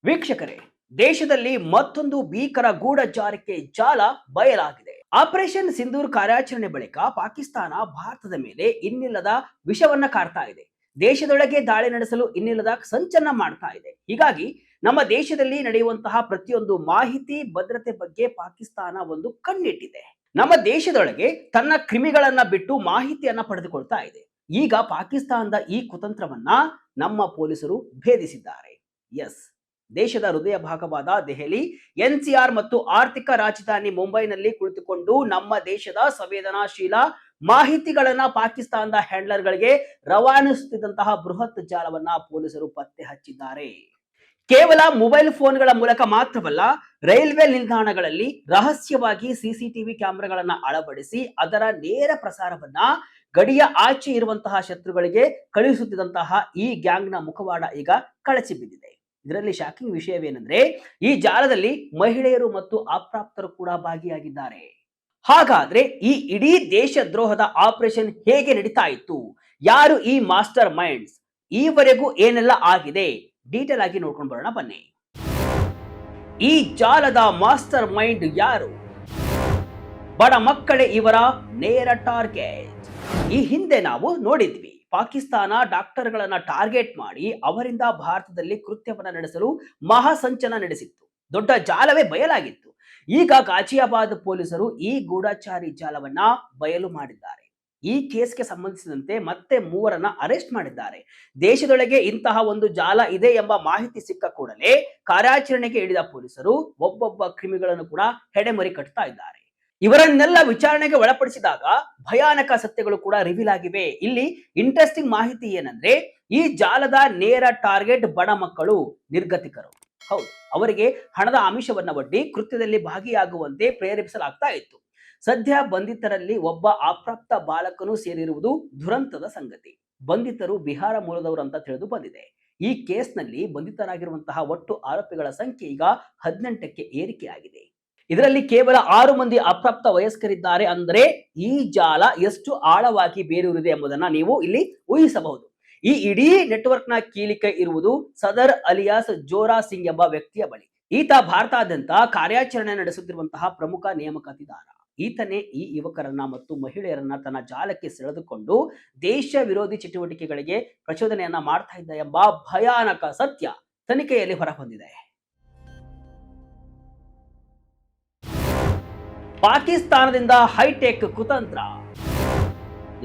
ವೀಕ್ಷಕರೇ, ದೇಶದಲ್ಲಿ ಮತ್ತೊಂದು ಭೀಕರ ಗೂಢಚಾರಿಕೆ ಜಾಲ ಬಯಲಾಗಿದೆ. ಆಪರೇಷನ್ ಸಿಂಧೂರ್ ಕಾರ್ಯಾಚರಣೆ ಬಳಿಕ ಪಾಕಿಸ್ತಾನ ಭಾರತದ ಮೇಲೆ ಇನ್ನಿಲ್ಲದ ವಿಷವನ್ನ ಕಾರ್ತಾ ಇದೆ. ದೇಶದೊಳಗೆ ದಾಳಿ ನಡೆಸಲು ಇನ್ನಿಲ್ಲದ ಸಂಚನ್ನ ಮಾಡ್ತಾ ಇದೆ. ಹೀಗಾಗಿ ನಮ್ಮ ದೇಶದಲ್ಲಿ ನಡೆಯುವಂತಹ ಪ್ರತಿಯೊಂದು ಮಾಹಿತಿ ಭದ್ರತೆ ಬಗ್ಗೆ ಪಾಕಿಸ್ತಾನ ಒಂದು ಕಣ್ಣಿಟ್ಟಿದೆ. ನಮ್ಮ ದೇಶದೊಳಗೆ ತನ್ನ ಕ್ರಿಮಿಗಳನ್ನ ಬಿಟ್ಟು ಮಾಹಿತಿಯನ್ನ ಪಡೆದುಕೊಳ್ತಾ ಇದೆ. ಈಗ ಪಾಕಿಸ್ತಾನದ ಈ ಕುತಂತ್ರವನ್ನ ನಮ್ಮ ಪೊಲೀಸರು ಭೇದಿಸಿದ್ದಾರೆ. ಎಸ್, ದೇಶದ ಹೃದಯ ಭಾಗವಾದ ದೆಹಲಿ, ಎನ್ಸಿಆರ್ ಮತ್ತು ಆರ್ಥಿಕ ರಾಜಧಾನಿ ಮುಂಬೈನಲ್ಲಿ ಕುಳಿತುಕೊಂಡು ನಮ್ಮ ದೇಶದ ಸಂವೇದನಾಶೀಲ ಮಾಹಿತಿಗಳನ್ನ ಪಾಕಿಸ್ತಾನದ ಹ್ಯಾಂಡ್ಲರ್ಗಳಿಗೆ ರವಾನಿಸುತ್ತಿದ್ದಂತಹ ಬೃಹತ್ ಜಾಲವನ್ನ ಪೊಲೀಸರು ಪತ್ತೆ ಹಚ್ಚಿದ್ದಾರೆ. ಕೇವಲ ಮೊಬೈಲ್ ಫೋನ್ಗಳ ಮೂಲಕ ಮಾತ್ರವಲ್ಲ, ರೈಲ್ವೆ ನಿಲ್ದಾಣಗಳಲ್ಲಿ ರಹಸ್ಯವಾಗಿ ಸಿಸಿಟಿವಿ ಕ್ಯಾಮೆರಾಗಳನ್ನ ಅಳವಡಿಸಿ ಅದರ ನೇರ ಪ್ರಸಾರವನ್ನ ಗಡಿಯ ಆಚೆ ಇರುವಂತಹ ಶತ್ರುಗಳಿಗೆ ಕಳುಹಿಸುತ್ತಿದ್ದಂತಹ ಈ ಗ್ಯಾಂಗ್ನ ಮುಖವಾಡ ಈಗ ಕಳಚಿ ಬಿದ್ದಿದೆ. ಇದರಲ್ಲಿ ಶಾಕಿಂಗ್ ವಿಷಯವೇನೆಂದ್ರೆ, ಈ ಜಾಲದಲ್ಲಿ ಮಹಿಳೆಯರು ಮತ್ತು ಅಪ್ರಾಪ್ತರು ಕೂಡ ಭಾಗಿಯಾಗಿದ್ದಾರೆ. ಹಾಗಾದ್ರೆ ಈ ಇಡೀ ದೇಶದ್ರೋಹದ ಆಪರೇಷನ್ ಹೇಗೆ ನಡೀತಾ ಇತ್ತು? ಯಾರು ಈ ಮಾಸ್ಟರ್ ಮೈಂಡ್ಸ್? ಈವರೆಗೂ ಏನೆಲ್ಲ ಆಗಿದೆ? ಡೀಟೇಲ್ ಆಗಿ ನೋಡ್ಕೊಂಡು ಬರೋಣ ಬನ್ನಿ. ಈ ಜಾಲದ ಮಾಸ್ಟರ್ ಮೈಂಡ್ ಯಾರು? ಬಡ ಮಕ್ಕಳೇ ಇವರ ನೇರ ಟಾರ್ಗೆಟ್. ಈ ಹಿಂದೆ ನಾವು ನೋಡಿದ್ವಿ, ಪಾಕಿಸ್ತಾನ ಡಾಕ್ಟರ್ಗಳನ್ನ ಟಾರ್ಗೆಟ್ ಮಾಡಿ ಅವರಿಂದ ಭಾರತದಲ್ಲಿ ಕೃತ್ಯವನ್ನ ನಡೆಸಲು ಮಹಾಸಂಚನ ನಡೆಸಿತ್ತು. ದೊಡ್ಡ ಜಾಲವೇ ಬಯಲಾಗಿತ್ತು. ಈಗ ಗಾಜಿಯಾಬಾದ್ ಪೊಲೀಸರು ಈ ಗೂಢಚಾರಿ ಜಾಲವನ್ನ ಬಯಲು ಮಾಡಿದ್ದಾರೆ. ಈ ಕೇಸ್ಗೆ ಸಂಬಂಧಿಸಿದಂತೆ ಮತ್ತೆ 3ರನ್ನ ಅರೆಸ್ಟ್ ಮಾಡಿದ್ದಾರೆ. ದೇಶದೊಳಗೆ ಇಂತಹ ಒಂದು ಜಾಲ ಇದೆ ಎಂಬ ಮಾಹಿತಿ ಸಿಕ್ಕ ಕೂಡಲೇ ಕಾರ್ಯಾಚರಣೆಗೆ ಇಳಿದ ಪೊಲೀಸರು ಒಬ್ಬೊಬ್ಬ ಕ್ರಿಮಿಗಳನ್ನು ಕೂಡ ಹೆಡೆಮರಿ ಕಟ್ತಾ ಇದ್ದಾರೆ. ಇವರನ್ನೆಲ್ಲ ವಿಚಾರಣೆಗೆ ಒಳಪಡಿಸಿದಾಗ ಭಯಾನಕ ಸತ್ಯಗಳು ಕೂಡ ರಿವೀಲ್ ಆಗಿವೆ. ಇಲ್ಲಿ ಇಂಟ್ರೆಸ್ಟಿಂಗ್ ಮಾಹಿತಿ ಏನಂದ್ರೆ, ಈ ಜಾಲದ ನೇರ ಟಾರ್ಗೆಟ್ ಬಡ ಮಕ್ಕಳು, ನಿರ್ಗತಿಕರು. ಹೌದು, ಅವರಿಗೆ ಹಣದ ಆಮಿಷವನ್ನ ಒಡ್ಡಿ ಕೃತ್ಯದಲ್ಲಿ ಭಾಗಿಯಾಗುವಂತೆ ಪ್ರೇರೇಪಿಸಲಾಗ್ತಾ ಇತ್ತು. ಸದ್ಯ ಬಂಧಿತರಲ್ಲಿ ಒಬ್ಬ ಅಪ್ರಾಪ್ತ ಬಾಲಕನು ಸೇರಿರುವುದು ದುರಂತದ ಸಂಗತಿ. ಬಂಧಿತರು ಬಿಹಾರ ಮೂಲದವರು ಅಂತ ತಿಳಿದು ಬಂದಿದೆ. ಈ ಕೇಸ್ನಲ್ಲಿ ಬಂಧಿತರಾಗಿರುವಂತಹ ಒಟ್ಟು ಆರೋಪಿಗಳ ಸಂಖ್ಯೆ ಈಗ 18ಕ್ಕೆ ಏರಿಕೆಯಾಗಿದೆ. ಇದರಲ್ಲಿ ಕೇವಲ 6 ಮಂದಿ ಅಪ್ರಾಪ್ತ ವಯಸ್ಕರಿದ್ದಾರೆ. ಅಂದರೆ ಈ ಜಾಲ ಎಷ್ಟು ಆಳವಾಗಿ ಬೇರೂರಿದೆ ಎಂಬುದನ್ನ ನೀವು ಇಲ್ಲಿ ಊಹಿಸಬಹುದು. ಈ ಇಡೀ ನೆಟ್ವರ್ಕ್ ನ ಕೀಲಿಕೈ ಇರುವುದು ಸದರ್ ಅಲಿಯಾಸ್ ಜೋರಾ ಸಿಂಗ್ ಎಂಬ ವ್ಯಕ್ತಿಯ ಬಳಿ. ಈತ ಭಾರತಾದ್ಯಂತ ಕಾರ್ಯಾಚರಣೆ ನಡೆಸುತ್ತಿರುವಂತಹ ಪ್ರಮುಖ ನೇಮಕಾತಿದಾರ. ಈತನೇ ಈ ಯುವಕರನ್ನ ಮತ್ತು ಮಹಿಳೆಯರನ್ನ ತನ್ನ ಜಾಲಕ್ಕೆ ಸೆಳೆದುಕೊಂಡು ದೇಶ ವಿರೋಧಿ ಚಟುವಟಿಕೆಗಳಿಗೆ ಪ್ರಚೋದನೆಯನ್ನ ಮಾಡ್ತಾ ಇದ್ದ ಎಂಬ ಭಯಾನಕ ಸತ್ಯ ತನಿಖೆಯಲ್ಲಿ ಹೊರಬಂದಿದೆ. ಪಾಕಿಸ್ತಾನದಿಂದ ಹೈಟೆಕ್ ಕುತಂತ್ರ.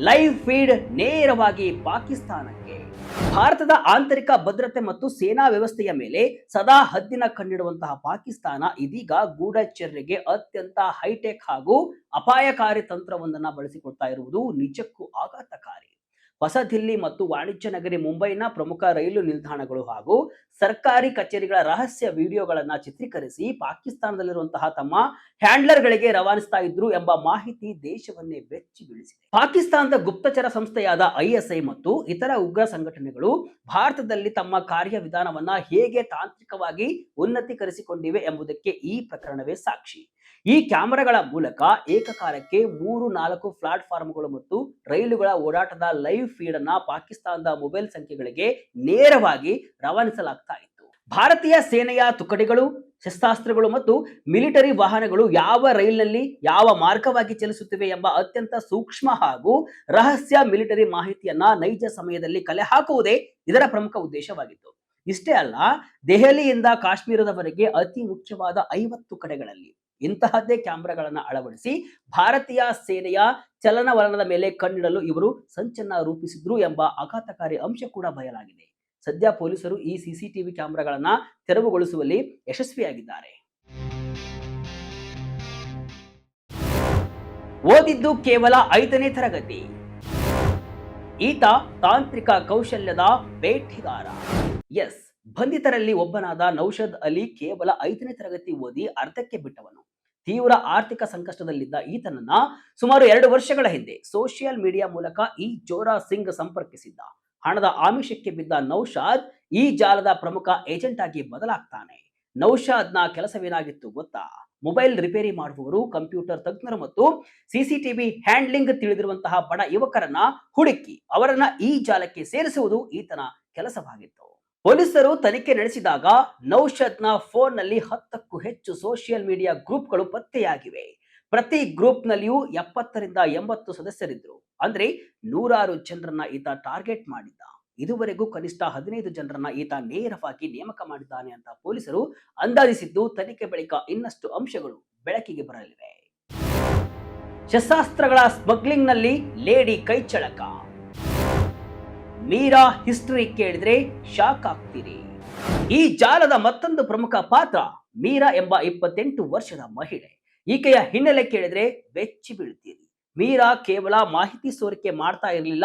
ಲೈವ್ ಫೀಡ್ ನೇರವಾಗಿ ಪಾಕಿಸ್ತಾನಕ್ಕೆ. ಭಾರತದ ಆಂತರಿಕ ಭದ್ರತೆ ಮತ್ತು ಸೇನಾ ವ್ಯವಸ್ಥೆಯ ಮೇಲೆ ಸದಾ ಹದ್ದಿನ ಕಣ್ಣಿಡುವಂತಹ ಪಾಕಿಸ್ತಾನ ಇದೀಗ ಗೂಢಚರ್ಯೆಗೆ ಅತ್ಯಂತ ಹೈಟೆಕ್ ಹಾಗೂ ಅಪಾಯಕಾರಿ ತಂತ್ರವೊಂದನ್ನು ಬಳಸಿಕೊಳ್ತಾ ಇರುವುದು ನಿಜಕ್ಕೂ ಆಘಾತಕಾರಿ. ಹೊಸ ದಿಲ್ಲಿ ಮತ್ತು ವಾಣಿಜ್ಯ ನಗರಿ ಮುಂಬೈನ ಪ್ರಮುಖ ರೈಲು ನಿಲ್ದಾಣಗಳು ಹಾಗೂ ಸರ್ಕಾರಿ ಕಚೇರಿಗಳ ರಹಸ್ಯ ವಿಡಿಯೋಗಳನ್ನ ಚಿತ್ರೀಕರಿಸಿ ಪಾಕಿಸ್ತಾನದಲ್ಲಿರುವಂತಹ ತಮ್ಮ ಹ್ಯಾಂಡ್ಲರ್ಗಳಿಗೆ ರವಾನಿಸ್ತಾ ಇದ್ರು ಎಂಬ ಮಾಹಿತಿ ದೇಶವನ್ನೇ ಬೆಚ್ಚಿ ಬೀಳಿಸಿದೆ. ಪಾಕಿಸ್ತಾನದ ಗುಪ್ತಚರ ಸಂಸ್ಥೆಯಾದ ISI ಮತ್ತು ಇತರ ಉಗ್ರ ಸಂಘಟನೆಗಳು ಭಾರತದಲ್ಲಿ ತಮ್ಮ ಕಾರ್ಯವಿಧಾನವನ್ನ ಹೇಗೆ ತಾಂತ್ರಿಕವಾಗಿ ಉನ್ನತೀಕರಿಸಿಕೊಂಡಿವೆ ಎಂಬುದಕ್ಕೆ ಈ ಪ್ರಕರಣವೇ ಸಾಕ್ಷಿ. ಈ ಕ್ಯಾಮೆರಾಗಳ ಮೂಲಕ ಏಕಕಾಲಕ್ಕೆ 3-4 ಪ್ಲಾಟ್ಫಾರ್ಮ್ಗಳು ಮತ್ತು ರೈಲುಗಳ ಓಡಾಟದ ಲೈವ್ ಫೀಡ್ ಅನ್ನ ಪಾಕಿಸ್ತಾನದ ಮೊಬೈಲ್ ಸಂಖ್ಯೆಗಳಿಗೆ ನೇರವಾಗಿ ರವಾನಿಸಲಾಗ್ತಾ ಇತ್ತು. ಭಾರತೀಯ ಸೇನೆಯ ತುಕಡಿಗಳು, ಶಸ್ತ್ರಾಸ್ತ್ರಗಳು ಮತ್ತು ಮಿಲಿಟರಿ ವಾಹನಗಳು ಯಾವ ರೈಲಿನಲ್ಲಿ ಯಾವ ಮಾರ್ಗವಾಗಿ ಚಲಿಸುತ್ತಿವೆ ಎಂಬ ಅತ್ಯಂತ ಸೂಕ್ಷ್ಮ ಹಾಗೂ ರಹಸ್ಯ ಮಿಲಿಟರಿ ಮಾಹಿತಿಯನ್ನ ನೈಜ ಸಮಯದಲ್ಲಿ ಕಲೆ ಹಾಕುವುದೇ ಇದರ ಪ್ರಮುಖ ಉದ್ದೇಶವಾಗಿತ್ತು. ಇಷ್ಟೇ ಅಲ್ಲ, ದೆಹಲಿಯಿಂದ ಕಾಶ್ಮೀರದವರೆಗೆ ಅತಿ ಮುಖ್ಯವಾದ 50 ಕಡೆಗಳಲ್ಲಿ ಇಂತಹದ್ದೇ ಕ್ಯಾಮೆರಾಗಳನ್ನು ಅಳವಡಿಸಿ ಭಾರತೀಯ ಸೇನೆಯ ಚಲನವಲನದ ಮೇಲೆ ಕಣ್ಣಿಡಲು ಇವರು ಸಂಚನ್ನ ರೂಪಿಸಿದ್ರು ಎಂಬ ಆಘಾತಕಾರಿ ಅಂಶ ಕೂಡ ಬಯಲಾಗಿದೆ. ಸದ್ಯ ಪೊಲೀಸರು ಈ ಸಿಸಿಟಿವಿ ಕ್ಯಾಮೆರಾಗಳನ್ನ ತೆರವುಗೊಳಿಸುವಲ್ಲಿ ಯಶಸ್ವಿಯಾಗಿದ್ದಾರೆ. ಓದಿದ್ದು ಕೇವಲ 5ನೇ ತರಗತಿ. ಈತ ತಾಂತ್ರಿಕ ಕೌಶಲ್ಯದ ಬೇಟೆಗಾರ. ಎಸ್, ಬಂಧಿತರಲ್ಲಿ ಒಬ್ಬನಾದ ನೌಷದ್ ಅಲಿ ಕೇವಲ 5ನೇ ತರಗತಿ ಓದಿ ಅರ್ಧಕ್ಕೆ ಬಿಟ್ಟವನು. ತೀವ್ರ ಆರ್ಥಿಕ ಸಂಕಷ್ಟದಲ್ಲಿದ್ದ ಈತನನ್ನ ಸುಮಾರು 2 ವರ್ಷಗಳ ಹಿಂದೆ ಸೋಷಿಯಲ್ ಮೀಡಿಯಾ ಮೂಲಕ ಈ ಜೋರಾ ಸಿಂಗ್ ಸಂಪರ್ಕಿಸಿದ್ದ. ಹಣದ ಆಮಿಷಕ್ಕೆ ಬಿದ್ದ ನೌಷಾದ್ ಈ ಜಾಲದ ಪ್ರಮುಖ ಏಜೆಂಟ್ ಆಗಿ ಬದಲಾಗ್ತಾನೆ. ನೌಷಾದ್ನ ಕೆಲಸವೇನಾಗಿತ್ತು ಗೊತ್ತಾ? ಮೊಬೈಲ್ ರಿಪೇರಿ ಮಾಡುವವರು, ಕಂಪ್ಯೂಟರ್ ತಜ್ಞರು ಮತ್ತು ಸಿಸಿಟಿವಿ ಹ್ಯಾಂಡ್ಲಿಂಗ್ ತಿಳಿದಿರುವಂತಹ ಬಡ ಯುವಕರನ್ನ ಹುಡುಕಿ ಅವರನ್ನ ಈ ಜಾಲಕ್ಕೆ ಸೇರಿಸುವುದು ಈತನ ಕೆಲಸವಾಗಿತ್ತು. ಪೊಲೀಸರು ತನಿಖೆ ನಡೆಸಿದಾಗ ನೌಶದ್ನ ಫೋನ್ನಲ್ಲಿ 10ಕ್ಕೂ ಹೆಚ್ಚು ಸೋಷಿಯಲ್ ಮೀಡಿಯಾ ಗ್ರೂಪ್ಗಳು ಪತ್ತೆಯಾಗಿವೆ. ಪ್ರತಿ ಗ್ರೂಪ್ನಲ್ಲಿಯೂ 70ರಿಂದ 80 ಸದಸ್ಯರಿದ್ರು. ಅಂದ್ರೆ ನೂರಾರು ಜನರನ್ನ ಈತ ಟಾರ್ಗೆಟ್ ಮಾಡಿದ್ದ. ಇದುವರೆಗೂ ಕನಿಷ್ಠ 15 ಜನರನ್ನ ಈತ ನೇರವಾಗಿ ನೇಮಕ ಮಾಡಿದ್ದಾನೆ ಅಂತ ಪೊಲೀಸರು ಅಂದಾಜಿಸಿದ್ದು, ತನಿಖೆ ಬಳಿಕ ಇನ್ನಷ್ಟು ಅಂಶಗಳು ಬೆಳಕಿಗೆ ಬರಲಿವೆ. ಶಸ್ತ್ರಾಸ್ತ್ರಗಳ ಸ್ಮಗ್ಲಿಂಗ್ನಲ್ಲಿ ಲೇಡಿ ಕೈಚಳಕ. ಮೀರಾ ಹಿಸ್ಟರಿ ಕೇಳಿದ್ರೆ ಶಾಕ್ ಆಗ್ತೀರಿ. ಈ ಜಾಲದ ಮತ್ತೊಂದು ಪ್ರಮುಖ ಪಾತ್ರ ಮೀರಾ ಎಂಬ 28 ವರ್ಷದ ಮಹಿಳೆ. ಈಕೆಯ ಹಿನ್ನೆಲೆ ಕೇಳಿದ್ರೆ ಬೆಚ್ಚಿ ಬೀಳ್ತೀರಿ. ಮೀರಾ ಕೇವಲ ಮಾಹಿತಿ ಸೋರಿಕೆ ಮಾಡ್ತಾ ಇರಲಿಲ್ಲ,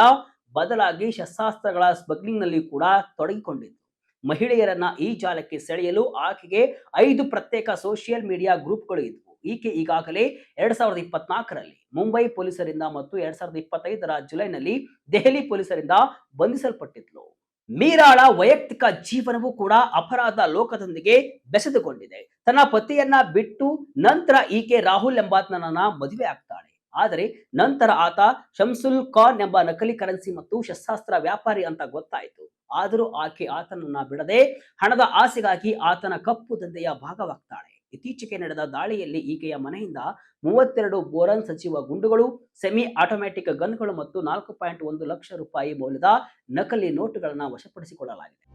ಬದಲಾಗಿ ಶಸ್ತ್ರಾಸ್ತ್ರಗಳ ಸ್ಮಗ್ಲಿಂಗ್ ನಲ್ಲಿ ಕೂಡ ತೊಡಗಿಕೊಂಡಿದ್ದು. ಮಹಿಳೆಯರನ್ನ ಈ ಜಾಲಕ್ಕೆ ಸೆಳೆಯಲು ಆಕೆಗೆ 5 ಪ್ರತ್ಯೇಕ ಸೋಷಿಯಲ್ ಮೀಡಿಯಾ ಗ್ರೂಪ್ಗಳು ಇದ್ವು. ಈಕೆ ಈಗಾಗಲೇ 2024ರಲ್ಲಿ ಮುಂಬೈ ಪೊಲೀಸರಿಂದ ಮತ್ತು 2025ರ ಜುಲೈನಲ್ಲಿ ದೆಹಲಿ ಪೊಲೀಸರಿಂದ ಬಂಧಿಸಲ್ಪಟ್ಟಿದ್ಲು. ಮೀರಾಳ ವೈಯಕ್ತಿಕ ಜೀವನವೂ ಕೂಡ ಅಪರಾಧ ಲೋಕದೊಂದಿಗೆ ಬೆಸೆದುಕೊಂಡಿದೆ. ತನ್ನ ಪತಿಯನ್ನ ಬಿಟ್ಟು ನಂತರ ಈಕೆ ರಾಹುಲ್ ಎಂಬಾತನನ್ನ ಮದುವೆ ಆಗ್ತಾಳೆ. ಆದರೆ ನಂತರ ಆತ ಶಂಸುಲ್ ಖಾನ್ ಎಂಬ ನಕಲಿ ಕರೆನ್ಸಿ ಮತ್ತು ಶಸ್ತ್ರಾಸ್ತ್ರ ವ್ಯಾಪಾರಿ ಅಂತ ಗೊತ್ತಾಯಿತು. ಆದರೂ ಆಕೆ ಆತನನ್ನ ಬಿಡದೆ ಹಣದ ಆಸೆಗಾಗಿ ಆತನ ಕಪ್ಪು ದಂಧೆಯ ಭಾಗವಾಗ್ತಾಳೆ. ಇತ್ತೀಚೆಗೆ ನಡೆದ ದಾಳಿಯಲ್ಲಿ ಈಕೆಯ ಮನೆಯಿಂದ 32 ಬೋರನ್ ಸಜೀವ ಗುಂಡುಗಳು, ಸೆಮಿ ಆಟೋಮ್ಯಾಟಿಕ್ ಗನ್ಗಳು ಮತ್ತು 4.1 ಲಕ್ಷ ರೂಪಾಯಿ ಮೌಲ್ಯದ ನಕಲಿ ನೋಟುಗಳನ್ನು ವಶಪಡಿಸಿಕೊಳ್ಳಲಾಗಿದೆ.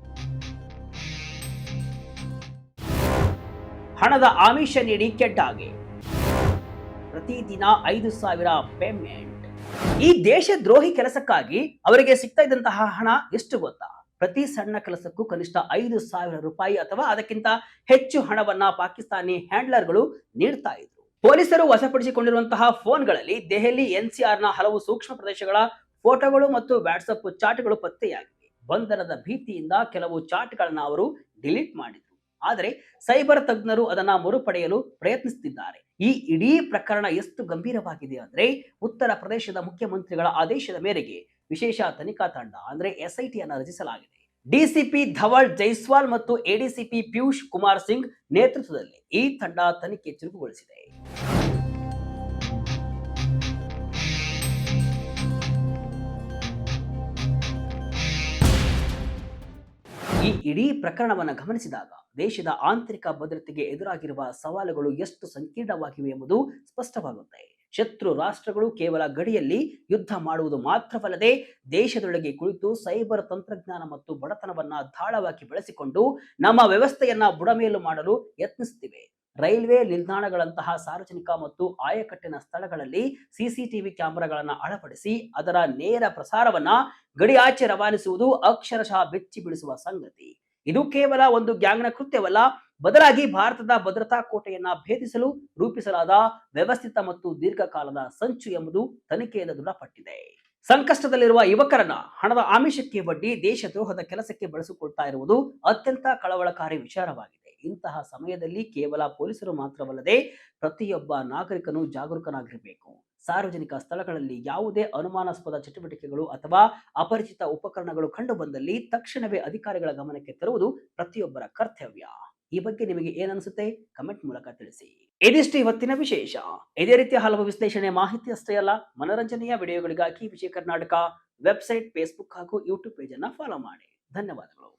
ಹಣದ ಆಮಿಷ ನೀಡಿ ಕೆಡ್ಡಾಗೆ ಪ್ರತಿದಿನ 5,000 ಪೇಮೆಂಟ್. ಈ ದೇಶದ್ರೋಹಿ ಕೆಲಸಕ್ಕಾಗಿ ಅವರಿಗೆ ಸಿಗ್ತಾ ಇದ್ದಂತಹ ಹಣ ಎಷ್ಟು ಗೊತ್ತಾ? ಪ್ರತಿ ಸಣ್ಣ ಕೆಲಸಕ್ಕೂ ಕನಿಷ್ಠ 5,000 ರೂಪಾಯಿ ಅಥವಾ ಅದಕ್ಕಿಂತ ಹೆಚ್ಚು ಹಣವನ್ನ ಪಾಕಿಸ್ತಾನಿ ಹ್ಯಾಂಡ್ಲರ್ಗಳು ನೀಡ್ತಾ ಇದ್ರು. ಪೊಲೀಸರು ವಶಪಡಿಸಿಕೊಂಡಿರುವಂತಹ ಫೋನ್ಗಳಲ್ಲಿ ದೆಹಲಿ NCR ನ ಹಲವು ಸೂಕ್ಷ್ಮ ಪ್ರದೇಶಗಳ ಫೋಟೋಗಳು ಮತ್ತು ವಾಟ್ಸ್ಆಪ್ ಚಾಟ್ಗಳು ಪತ್ತೆಯಾಗಿವೆ. ಬಂಧನದ ಭೀತಿಯಿಂದ ಕೆಲವು ಚಾಟ್ಗಳನ್ನ ಅವರು ಡಿಲೀಟ್ ಮಾಡಿದ್ರು. ಆದರೆ ಸೈಬರ್ ತಜ್ಞರು ಅದನ್ನ ಮರುಪಡೆಯಲು ಪ್ರಯತ್ನಿಸುತ್ತಿದ್ದಾರೆ. ಈ ಇಡೀ ಪ್ರಕರಣ ಎಷ್ಟು ಗಂಭೀರವಾಗಿದೆ ಅಂದ್ರೆ, ಉತ್ತರ ಪ್ರದೇಶದ ಮುಖ್ಯಮಂತ್ರಿಗಳ ಆದೇಶದ ಮೇರೆಗೆ ವಿಶೇಷ ತನಿಖಾ ತಂಡ ಅಂದ್ರೆ SIT ಅನ್ನು ರಚಿಸಲಾಗಿದೆ. ಡಿಸಿಪಿ ಧವಲ್ ಜೈಸ್ವಾಲ್ ಮತ್ತು ADCP ಪಿಯೂಷ್ ಕುಮಾರ್ ಸಿಂಗ್ ನೇತೃತ್ವದಲ್ಲಿ ಈ ತಂಡ ತನಿಖೆ ಚುರುಕುಗೊಳಿಸಿದೆ. ಈ ಇಡೀ ಪ್ರಕರಣವನ್ನು ಗಮನಿಸಿದಾಗ ದೇಶದ ಆಂತರಿಕ ಭದ್ರತೆಗೆ ಎದುರಾಗಿರುವ ಸವಾಲುಗಳು ಎಷ್ಟು ಸಂಕೀರ್ಣವಾಗಿವೆ ಎಂಬುದು ಸ್ಪಷ್ಟವಾಗುತ್ತೆ. ಶತ್ರು ರಾಷ್ಟ್ರಗಳು ಕೇವಲ ಗಡಿಯಲ್ಲಿ ಯುದ್ಧ ಮಾಡುವುದು ಮಾತ್ರವಲ್ಲದೆ ದೇಶದೊಳಗೆ ಕುಳಿತು ಸೈಬರ್ ತಂತ್ರಜ್ಞಾನ ಮತ್ತು ಬಡತನವನ್ನ ಧಾಳವಾಗಿ ಬಳಸಿಕೊಂಡು ನಮ್ಮ ವ್ಯವಸ್ಥೆಯನ್ನ ಬುಡಮೇಲು ಮಾಡಲು ಯತ್ನಿಸುತ್ತಿವೆ. ರೈಲ್ವೆ ನಿಲ್ದಾಣಗಳಂತಹ ಸಾರ್ವಜನಿಕ ಮತ್ತು ಆಯಕಟ್ಟಿನ ಸ್ಥಳಗಳಲ್ಲಿ CCTV ಕ್ಯಾಮೆರಾಗಳನ್ನು ಅಳವಡಿಸಿ ಅದರ ನೇರ ಪ್ರಸಾರವನ್ನ ಗಡಿಯಾಚೆ ರವಾನಿಸುವುದು ಅಕ್ಷರಶಃ ಬೆಚ್ಚಿ ಬೀಳಿಸುವ ಸಂಗತಿ. ಇದು ಕೇವಲ ಒಂದು ಗ್ಯಾಂಗ್ನ ಕೃತ್ಯವಲ್ಲ, ಬದಲಾಗಿ ಭಾರತದ ಭದ್ರತಾ ಕೋಟೆಯನ್ನ ಭೇದಿಸಲು ರೂಪಿಸಲಾದ ವ್ಯವಸ್ಥಿತ ಮತ್ತು ದೀರ್ಘಕಾಲದ ಸಂಚು ಎಂಬುದು ತನಿಖೆಯಿಂದ ದೃಢಪಟ್ಟಿದೆ. ಸಂಕಷ್ಟದಲ್ಲಿರುವ ಯುವಕರನ್ನ ಹಣದ ಆಮಿಷಕ್ಕೆ ಒಡ್ಡಿ ದೇಶದ್ರೋಹದ ಕೆಲಸಕ್ಕೆ ಬಳಸಿಕೊಳ್ತಾ ಇರುವುದು ಅತ್ಯಂತ ಕಳವಳಕಾರಿ ವಿಚಾರವಾಗಿದೆ. ಇಂತಹ ಸಮಯದಲ್ಲಿ ಕೇವಲ ಪೊಲೀಸರು ಮಾತ್ರವಲ್ಲದೆ ಪ್ರತಿಯೊಬ್ಬ ನಾಗರಿಕನು ಜಾಗರೂಕನಾಗಿರಬೇಕು. ಸಾರ್ವಜನಿಕ ಸ್ಥಳಗಳಲ್ಲಿ ಯಾವುದೇ ಅನುಮಾನಾಸ್ಪದ ಚಟುವಟಿಕೆಗಳು ಅಥವಾ ಅಪರಿಚಿತ ಉಪಕರಣಗಳು ಕಂಡು ಬಂದಲ್ಲಿ ತಕ್ಷಣವೇ ಅಧಿಕಾರಿಗಳ ಗಮನಕ್ಕೆ ತರುವುದು ಪ್ರತಿಯೊಬ್ಬರ ಕರ್ತವ್ಯ. ಈ ಬಗ್ಗೆ ನಿಮಗೆ ಏನನ್ಸುತ್ತೆ? ಕಮೆಂಟ್ ಮೂಲಕ ತಿಳಿಸಿ. ಇದಿಷ್ಟು ಇವತ್ತಿನ ವಿಶೇಷ. ಇದೇ ರೀತಿಯ ಹಲವು ವಿಶ್ಲೇಷಣೆ ಮಾಹಿತಿ ಅಷ್ಟೇ ಅಲ್ಲ, ಮನೋರಂಜನೆಯ ವಿಡಿಯೋಗಳಿಗಾಗಿ ವಿಜಯ ಕರ್ನಾಟಕ ವೆಬ್ಸೈಟ್, ಫೇಸ್ಬುಕ್ ಹಾಗೂ ಯೂಟ್ಯೂಬ್ ಪೇಜ್ ಅನ್ನು ಫಾಲೋ ಮಾಡಿ. ಧನ್ಯವಾದಗಳು.